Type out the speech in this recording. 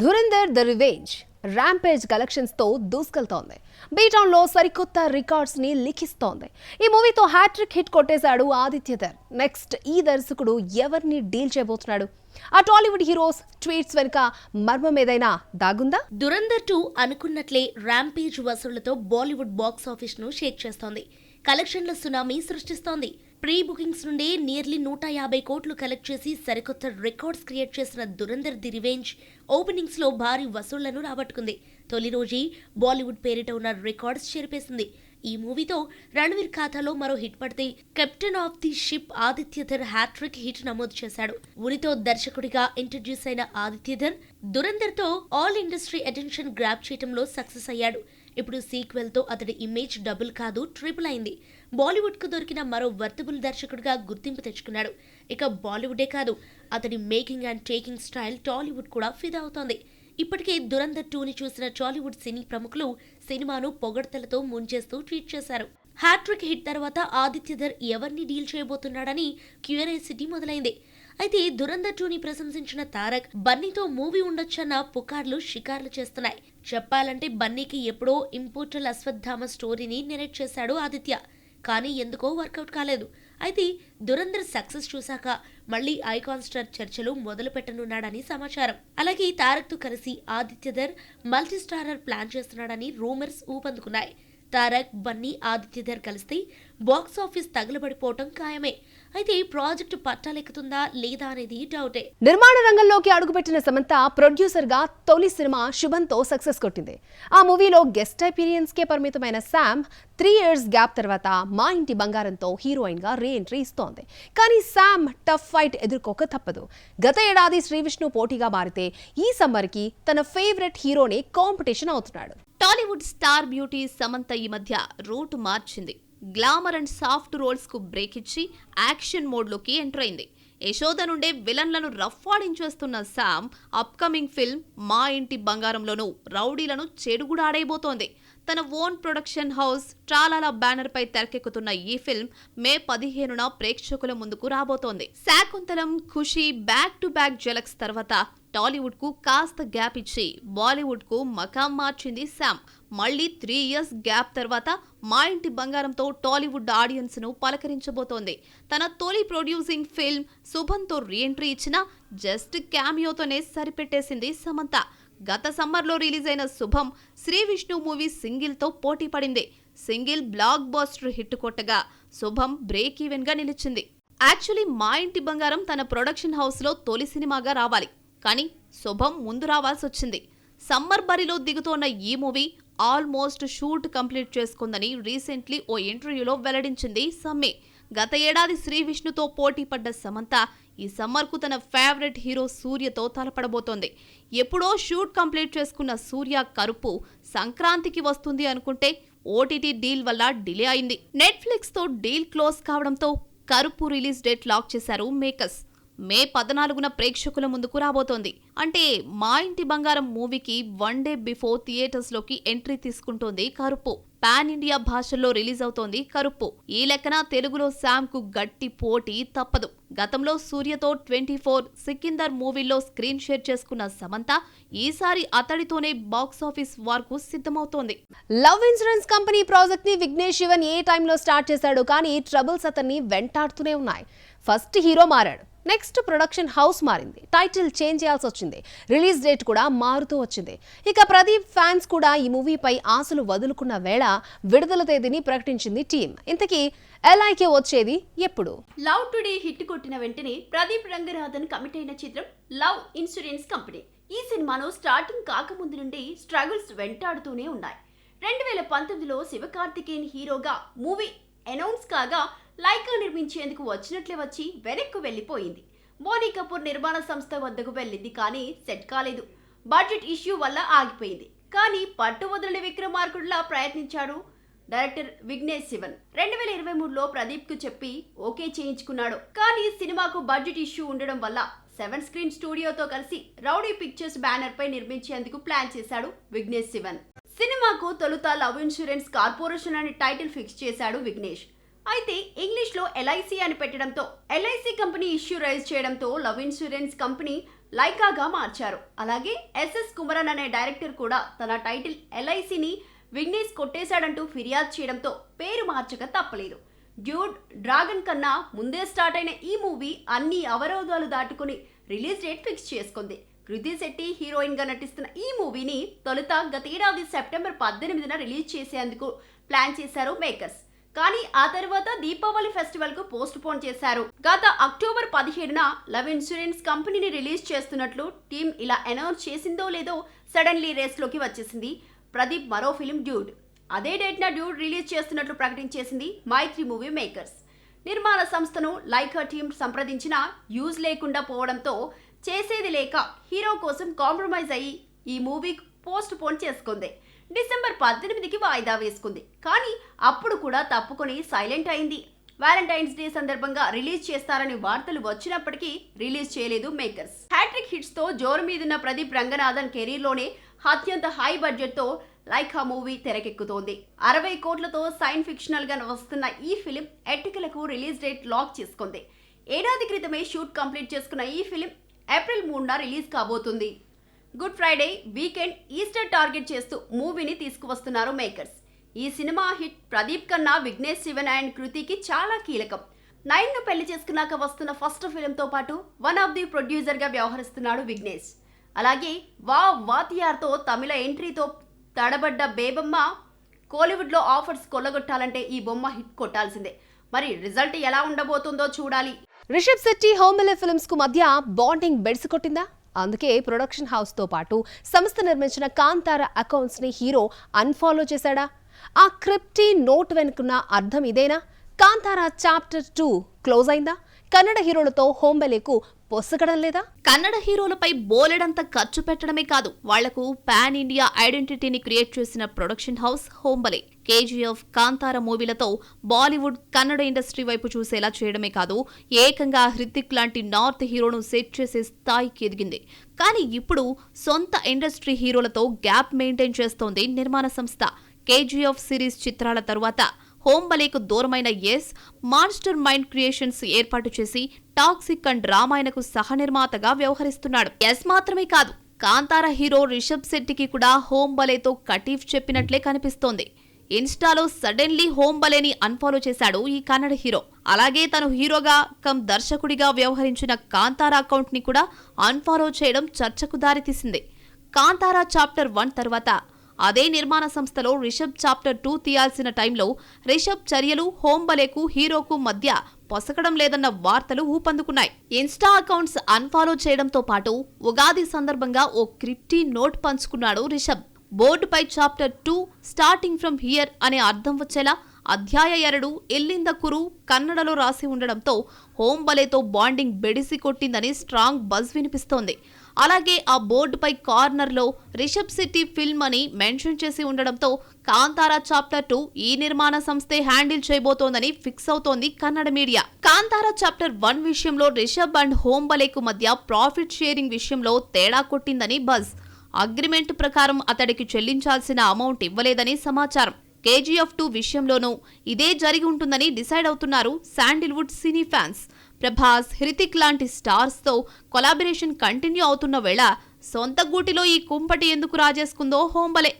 Dhurandhar the revenge rampage collections తో దూసుకెళ్తోంది. B-Town లో సరికొత్త రికార్డ్స్ ని లిఖిస్తోంది. ఈ మూవీతో హ్యాట్రిక్ హిట్ కొట్టేశాడు ఆదిత్యధర్. నెక్స్ట్ ఈ దర్శకుడు ఎవరిని డీల్ చేయబోతున్నాడు? ఆ టాలీవుడ్ హీరోస్ ట్వీట్స్ వెనుక మర్మం ఏదైనా దాగుందా? దురంధర్ 2 అనుకున్నట్లే ర్యాంపేజ్ వసూళ్లతో బాలీవుడ్ బాక్స్ ఆఫీస్ ను షేక్ చేస్తోంది. కలెక్షన్ల సునామీ సృష్టిస్తోంది. ప్రీ బుకింగ్స్ నుండే నియర్లీ 150 కోట్లు కలెక్ట్ చేసి సరికొత్త రికార్డ్స్ క్రియేట్ చేసిన దురంధర్ ది రివెంజ్ ఓపెనింగ్స్ లో భారీ వసూళ్లను రాబట్టుకుంది. తొలి రోజే బాలీవుడ్ పేరిట ఉన్న రికార్డ్స్ చెరిపేసింది. ఈ మూవీతో రణవీర్ ఖాతాలో మరో హిట్ పడితే captain of the ship Aditya Dhar hat trick hit నమోదు చేశాడు. ఉరితో దర్శకుడిగా ఇంట్రడ్యూస్ అయిన ఆదిత్యధర్ దురంధర్ తో ఆల్ ఇండస్ట్రీ అటెన్షన్ గ్రాప్ చేయడంలో సక్సెస్ అయ్యాడు. ఇప్పుడు సీక్వెల్ తో అతడి ఇమేజ్ డబుల్ కాదు ట్రిపుల్ అయింది. బాలీవుడ్ కు దొరికిన మరో వర్తబుల్ దర్శకుడిగా గుర్తింపు తెచ్చుకున్నాడు. ఇక బాలీవుడే కాదు, అతడి making and taking style Tollywood కూడా ఫిదా అవుతోంది. ఇప్పటికే దురంధర్ 2ని చూసిన టాలీవుడ్ సినీ ప్రముఖులు సినిమాను పొగడ్తలతో ముంచేస్తూ ట్వీట్ చేశారు. హ్యాట్రిక్ హిట్ తర్వాత ఆదిత్యధర్ ఎవరిని డీల్ చేయబోతున్నాడని క్యూరియాసిటీ మొదలైంది. అయితే దురంధర్ 2ని ప్రశంసించిన తారక్ బన్నీతో మూవీ ఉండొచ్చన్న పుకార్లు షికార్లు చేస్తున్నాయి. చెప్పాలంటే బన్నీకి ఎప్పుడో ఇంపోర్టల్ అశ్వత్థామ స్టోరీని నెరేట్ చేశాడు ఆదిత్య. కానీ ఎందుకో వర్కౌట్ కాలేదు. అయితే దురంధర్ సక్సెస్ చూశాక మళ్లీ ఐకాన్ స్టార్ చర్చలు మొదలు పెట్టనున్నాడని సమాచారం. అలాగే తారక్ తో కలిసి ఆదిత్యధర్ మల్టీ స్టారర్ ప్లాన్ చేస్తున్నాడని రూమర్స్ ఊపందుకున్నాయి. తారక్, బన్నీ, ఆదిత్యధర్ కలిస్తే బాక్స్ ఆఫీస్ తగలబడిపోవటం ఖాయమే. అయితే ప్రాజెక్టు పట్టాలెక్కుతుందా లేదా అనేది డౌటే. నిర్మాణ రంగంలోకి అడుగుపెట్టిన సమంత ప్రొడ్యూసర్ గా తొలి సినిమా శుభంతో సక్సెస్ కొట్టింది. ఆ మూవీలో గెస్ట్ అపీరియన్స్ కే పరిమితమైన శామ్ 3 years గ్యాప్ తర్వాత మా ఇంటి బంగారంతో హీరోయిన్ గా రీ ఎంట్రీ ఇస్తోంది. కానీ శామ్ టఫ్ ఫైట్ ఎదుర్కోక తప్పదు. గత ఏడాది శ్రీవిష్ణు పోటీగా మారితే ఈ సమ్మర్ కి తన ఫేవరెట్ హీరోనే కాంపిటీషన్ అవుతున్నాడు. టాలీవుడ్ స్టార్ బ్యూటీ సమంత ఈ మధ్య రూట్ మార్చింది. గ్లామర్ అండ్ సాఫ్ట్ రోల్స్ కు బ్రేక్ ఇచ్చి యాక్షన్ మోడ్లోకి ఎంటర్ అయింది. యశోద నుండే విలన్లను రఫ్ఫాడించేస్తున్న శామ్ అప్కమింగ్ ఫిల్మ్ మా ఇంటి బంగారంలోనూ రౌడీలను చెడుగుడాడైపోతోంది. తన ఓన్ ప్రొడక్షన్ హౌస్ ట్రాలాల బ్యానర్ పై తెరకెక్కుతున్న ఈ ఫిల్మ్ మే 15న ప్రేక్షకుల ముందుకు రాబోతోంది. శాకుంతలం, ఖుషి బ్యాక్ టు బ్యాక్ జలక్స్ తర్వాత టాలీవుడ్ కు కాస్త గ్యాప్ ఇచ్చి బాలీవుడ్ కు మకాం మార్చింది శామ్. మళ్లీ 3 years గ్యాప్ తర్వాత మా ఇంటి బంగారంతో టాలీవుడ్ ఆడియన్స్ ను పలకరించబోతోంది. తన తొలి ప్రొడ్యూసింగ్ ఫిల్మ్ శుభంతో రీఎంట్రీ ఇచ్చిన జస్ట్ క్యామియోతోనే సరిపెట్టేసింది సమంత. గత సమ్మర్లో రిలీజ్ అయిన శుభం శ్రీవిష్ణు మూవీ సింగిల్ తో పోటీ పడింది. సింగిల్ బ్లాక్ బస్టర్ హిట్ కొట్టగా శుభం బ్రేక్ ఈవెన్ గా నిలిచింది. యాక్చువల్లీ మా ఇంటి బంగారం తన ప్రొడక్షన్ హౌస్ లో తొలి సినిమాగా రావాలి. కానీ శుభం ముందు రావాల్సి వచ్చింది. సమ్మర్ బరిలో దిగుతోన్న ఈ మూవీ ఆల్మోస్ట్ షూట్ కంప్లీట్ చేసుకుందని రీసెంట్లీ ఓ ఇంటర్వ్యూలో వెల్లడించింది సమ్మి. గత ఏడాది శ్రీవిష్ణుతో పోటీ పడ్డ సమంత ఈ సమ్మర్కు తన ఫేవరెట్ హీరో సూర్యతో తలపడబోతోంది. ఎప్పుడో షూట్ కంప్లీట్ చేసుకున్న సూర్య కరుపు సంక్రాంతికి వస్తుంది అనుకుంటే ఓటీటీ డీల్ వల్ల డిలే అయింది. నెట్ఫ్లిక్స్ తో డీల్ క్లోజ్ కావడంతో కరుపు రిలీజ్ డేట్ లాక్ చేశారు మేకర్స్. మే 14న ప్రేక్షకుల ముందుకు రాబోతోంది. అంటే మా ఇంటి బంగారం మూవీకి 1 day బిఫోర్ థియేటర్స్ లోకి ఎంట్రీ తీసుకుంటోంది కరుపు. పాన్ ఇండియా భాషల్లో రిలీజ్ అవుతోంది కరుపు. ఈ లెక్కన తెలుగులో శామ్ కు గట్టి పోటీ తప్పదు. గతంలో సూర్యతో 24 సికిందర్ మూవీలో స్క్రీన్ షేర్ చేసుకున్న సమంత ఈసారి అతడితోనే బాక్స్ ఆఫీస్ వార్ కు సిద్ధమవుతోంది. లవ్ ఇన్సూరెన్స్ కంపెనీ ప్రాజెక్ట్ ని విఘ్నేష్ శివన్ ఏ టైంలో స్టార్ట్ చేశాడు, కానీ ట్రబుల్స్ అతన్ని వెంటాడుతూనే ఉన్నాయి. ఫస్ట్ హీరో మారాడు, నెక్స్ట్ ప్రొడక్షన్ హౌస్ మారింది, టైటిల్ చేంజ్ చేయాల్సి వచ్చింది, రిలీజ్ డేట్ కూడా మారుతూ వచ్చింది. ఇక ప్రదీప్ ఫ్యాన్స్ కూడా ఈ మూవీపై ఆశలు వదులుకున్న వేళ విడుదల తేదీని ప్రకటించింది టీం. ఇంతకీ LIK వచ్చేది ఎప్పుడు? లవ్ టుడే హిట్ కొట్టిన వెంటనే ప్రదీప్ రంగనాథన్ కమిట్ అయిన చిత్రం లవ్ ఇన్సూరెన్స్ కంపెనీ. ఈ సినిమాలో స్టార్టింగ్ కాకముందు నుండి స్ట్రగుల్స్ వెంటాడుతూనే ఉన్నాయి. 2019లో శివకార్తికేయన్ హీరోగా మూవీ అనౌన్స్ కాగా లైకా నిర్మించేందుకు వచ్చినట్లే వచ్చి వెనక్కు వెళ్లిపోయింది. బోనీ కపూర్ నిర్మాణ సంస్థ వద్దకు వెళ్ళింది, కానీ సెట్ కాలేదు. బడ్జెట్ ఇష్యూ వల్ల ఆగిపోయింది. కానీ పట్టు వదలని విక్రమార్కుడిలా ప్రయత్నించాడు డైరెక్టర్ విఘ్నేష్ శివన్. 2023లో ప్రదీప్ కు చెప్పి ఓకే చేయించుకున్నాడు. కానీ సినిమాకు బడ్జెట్ ఇష్యూ ఉండడం వల్ల 7 స్క్రీన్ స్టూడియోతో కలిసి రౌడీ పిక్చర్స్ బ్యానర్ పై నిర్మించేందుకు ప్లాన్ చేశాడు విఘ్నేష్ శివన్. సినిమాకు తొలుత లవ్ ఇన్సూరెన్స్ కార్పొరేషన్ అనే టైటిల్ ఫిక్స్ చేశాడు విఘ్నేష్. అయితే ఇంగ్లీష్ లో LIC అని పెట్టడంతో LIC కంపెనీ ఇష్యూ రైజ్ చేయడంతో లవ్ ఇన్సూరెన్స్ కంపెనీ లైకాగా మార్చారు. అలాగే ఎస్ఎస్ కుమరన్ అనే డైరెక్టర్ కూడా తన టైటిల్ ఎల్ఐసిని విఘ్నేష్ కొట్టేశాడంటూ ఫిర్యాదు చేయడంతో పేరు మార్చక తప్పలేదు. డ్యూడ్ డ్రాగన్ కన్నా ముందే స్టార్ట్ అయిన ఈ మూవీ అన్ని అవరోధాలు దాటుకుని రిలీజ్ డేట్ ఫిక్స్ చేసుకుంది. కృతి శెట్టి హీరోయిన్ గా నటిస్తున్న ఈ మూవీని తొలుత గతేడాది సెప్టెంబర్ 18న రిలీజ్ చేసేందుకు ప్లాన్ చేశారు మేకర్స్. కానీ ఆ తర్వాత దీపావళి ఫెస్టివల్ కు పోస్ట్ పోన్ చేశారు. గత అక్టోబర్ 17న లవ్ ఇన్సూరెన్స్ కంపెనీని రిలీజ్ చేస్తున్నట్లు టీం ఇలా అనౌన్స్ చేసిందో లేదో సడన్లీ రేస్ లోకి వచ్చేసింది ప్రదీప్ మరో ఫిలిం డ్యూడ్. అదే డేట్న డ్యూడ్ రిలీజ్ చేస్తున్నట్లు ప్రకటించేసింది మైత్రి మూవీ మేకర్స్. నిర్మాణ సంస్థను లైకా టీం సంప్రదించినా యూజ్ లేకుండా పోవడంతో చేసేది లేక హీరో కోసం కాంప్రమైజ్ అయ్యి ఈ మూవీ పోస్ట్ పోన్ చేసుకుంది. డిసెంబర్ 18కి వాయిదా వేసుకుంది. కానీ అప్పుడు కూడా తప్పుకొని సైలెంట్ అయింది. వ్యాలంటైన్స్ డే సందర్భంగా రిలీజ్ చేస్తారని వార్తలు వచ్చినప్పటికీ రిలీజ్ చేయలేదు మేకర్స్. హ్యాట్రిక్ హిట్స్ తో జోరు మీదున్న ప్రదీప్ రంగనాథన్ కెరీర్ లోనే అత్యంత హై బడ్జెట్ తో లైకా మూవీ తెరకెక్కుతోంది. 60 కోట్లతో సైన్స్ ఫిక్షనల్ గా వస్తున్న ఈ ఫిలిం ఎట్టికలకు రిలీజ్ డేట్ లాక్ చేసుకుంది. ఏడాది క్రితమే షూట్ కంప్లీట్ చేసుకున్న ఈ ఫిలిం ఏప్రిల్ 3న రిలీజ్ కాబోతుంది. Good Friday weekend Easter target చేస్తూ మూవీని తీసుకువస్తున్నారు మేకర్స్. ఈ సినిమా హిట్ ప్రదీప్ కన్నా విఘ్నేష్ శివన్ అండ్ కృతికి చాలా కీలకం. 9ను పెళ్లి చేసుకున్నాక వస్తున్న ఫస్ట్ ఫిలింతో పాటు వన్ ఆఫ్ ది ప్రొడ్యూసర్ గా వ్యవహరిస్తున్నాడు విఘ్నేష్. అలాగే వాతియార్తో తమిళ ఎంట్రీతో తడబడ్డ బేబమ్మ కోలీవుడ్ లో ఆఫర్స్ కొల్లగొట్టాలంటే ఈ బొమ్మ హిట్ కొట్టాల్సిందే. మరి రిజల్ట్ ఎలా ఉండబోతుందో చూడాలి. రిషబ్ శెట్టి హోంబలే ఫిల్మ్స్ కు మధ్య బాండింగ్ బెడిసి కొట్టిందా? అందుకే ప్రొడక్షన్ హౌస్ తో పాటు సంస్థ నిర్మించిన కాంతార అకౌంట్స్ ని హీరో అన్ఫాలో చేశాడా? ఆ క్రిప్టీ నోట్ వెనుకున్న అర్థం ఇదేనా? కాంతార చాప్టర్ 2 క్లోజ్ అయిందా? కన్నడ హీరోలతో హోంబలేకు పొసగడం లేదా? కన్నడ హీరోలపై బోలెడంత ఖర్చు పెట్టడమే కాదు, వాళ్లకు పాన్ ఇండియా ఐడెంటిటీని క్రియేట్ చేసిన ప్రొడక్షన్ హౌస్ హోంబలే. కేజీఎఫ్, కాంతార మూవీలతో బాలీవుడ్ కన్నడ ఇండస్ట్రీ వైపు చూసేలా చేయడమే కాదు, ఏకంగా హృతిక్ లాంటి నార్త్ హీరోను సెట్ చేసే స్థాయికి ఎదిగింది. కానీ ఇప్పుడు సొంత ఇండస్ట్రీ హీరోలతో గ్యాప్ మెయింటైన్ చేస్తోంది నిర్మాణ సంస్థ. కేజీఎఫ్ సిరీస్ చిత్రాల తరువాత హోంబలేకు దూరమైన మాన్స్టర్ మైండ్ క్రియేషన్స్ ఏర్పాటు చేసి టాక్సిక్ అండ్ రామాయణకు సహనిర్మాతగా వ్యవహరిస్తున్నాడు. మాత్రమే కాదు, కాంతార హీరో రిషబ్ శెట్టికి కూడా హోంబలేతో కటీఫ్ చెప్పినట్లే కనిపిస్తోంది. ఇన్స్టాలో సడన్లీ హోంబలేని అన్ఫాలో చేశాడు ఈ కన్నడ హీరో. అలాగే తను హీరోగా కమ్ దర్శకుడిగా వ్యవహరించిన కాంతార అకౌంట్ ని కూడా అన్ఫాలో చేయడం చర్చకు దారితీసింది. కాంతార చాప్టర్ 1 తర్వాత అదే నిర్మాణ సంస్థలో రిషబ్ చాప్టర్ 2 తీయాల్సిన టైంలో రిషబ్ చర్యలు హోంబలేకు హీరోకు మధ్య పొసగడం లేదన్న వార్తలు ఊపందుకున్నాయి. ఇన్స్టా అకౌంట్స్ అన్ఫాలో చేయడంతో పాటు ఉగాది సందర్భంగా ఓ క్రిప్టీ నోట్ పంచుకున్నాడు రిషబ్. బోర్డుపై చాప్టర్ 2 స్టార్టింగ్ ఫ్రమ్ హియర్ అనే అర్థం వచ్చేలా అధ్యాయ 2 ఎల్లింద కురు కన్నడలో రాసి ఉండడంతో హోంబలేతో బాండింగ్ బెడిసి కొట్టిందని స్ట్రాంగ్ బజ్ వినిపిస్తోంది. అలాగే ఆ బోర్డుపై కార్నర్లో రిషబ్ శెట్టి ఫిల్మ్ అని మెన్షన్ చేసి ఉండడంతో కాంతార చాప్టర్ 2 ఈ నిర్మాణ సంస్థే హ్యాండిల్ చేయబోతోందని ఫిక్స్ అవుతోంది కన్నడ మీడియా. కాంతార చాప్టర్ 1 విషయంలో రిషబ్ అండ్ హోంబలేకు మధ్య ప్రాఫిట్ షేరింగ్ విషయంలో తేడా కొట్టిందని బజ్. అగ్రిమెంట్ ప్రకారం అతడికి చెల్లించాల్సిన అమౌంట్ ఇవ్వలేదని సమాచారం. కేజీఎఫ్ 2 విషయంలోనూ ఇదే జరిగి ఉంటుందని డిసైడ్ అవుతున్నారు శాండిల్వుడ్ సినీ ఫ్యాన్స్. ప్రభాస్, హృతిక్ లాంటి స్టార్స్ తో కొలాబరేషన్ కంటిన్యూ అవుతున్న వేళ సొంత గూటిలో ఈ కుంపటి ఎందుకు రాజేసుకుందో హోంబలే.